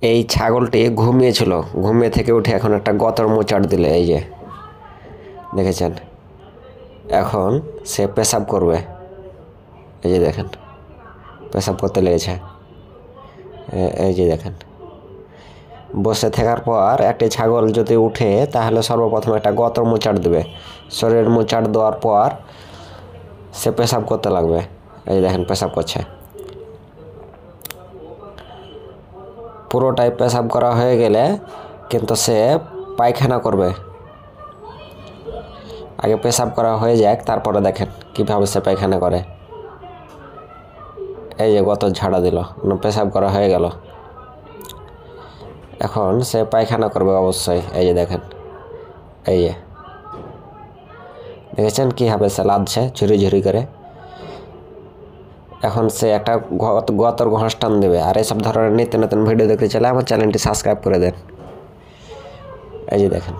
এই ছাগলটি ঘুমিয়েছিল, ঘুমিয়ে থেকে উঠে এখন একটা গতর মোচাড় দিলে, এই যে দেখেছেন। এখন সে পেশাব করবে, এই যে দেখেন পেশাব করতে লেগেছে, এই যে দেখেন। বসে থাকার পর একটি ছাগল যদি উঠে তাহলে সর্বপ্রথম একটা গতর মোচাড় দেবে। শরীরের মোচাড় দেওয়ার পর সে পেশাব করতে লাগবে, এই যে দেখেন পেশাব করছে। পুরোটাই পেশাব করা হয়ে গেলে কিন্তু সে পায়খানা করবে। আগে পেশাব করা হয়ে যাক, তারপরে দেখেন কীভাবে সে পায়খানা করে। এই যে গত ঝাড়া দিল, পেশাব করা হয়ে গেল। এখন সে পায়খানা করবে অবশ্যই, এই যে দেখেন, এই যে দেখেছেন কীভাবে সে লাদছে ঝুরি ঝুরি করে। এখন সে একটা গতর ঘষ টান দেবে। আর এইসব ধরনের নিত্য নতুন ভিডিও দেখতে চাইলে আমার চ্যানেলটি সাবস্ক্রাইব করে দেন, এই যে দেখেন।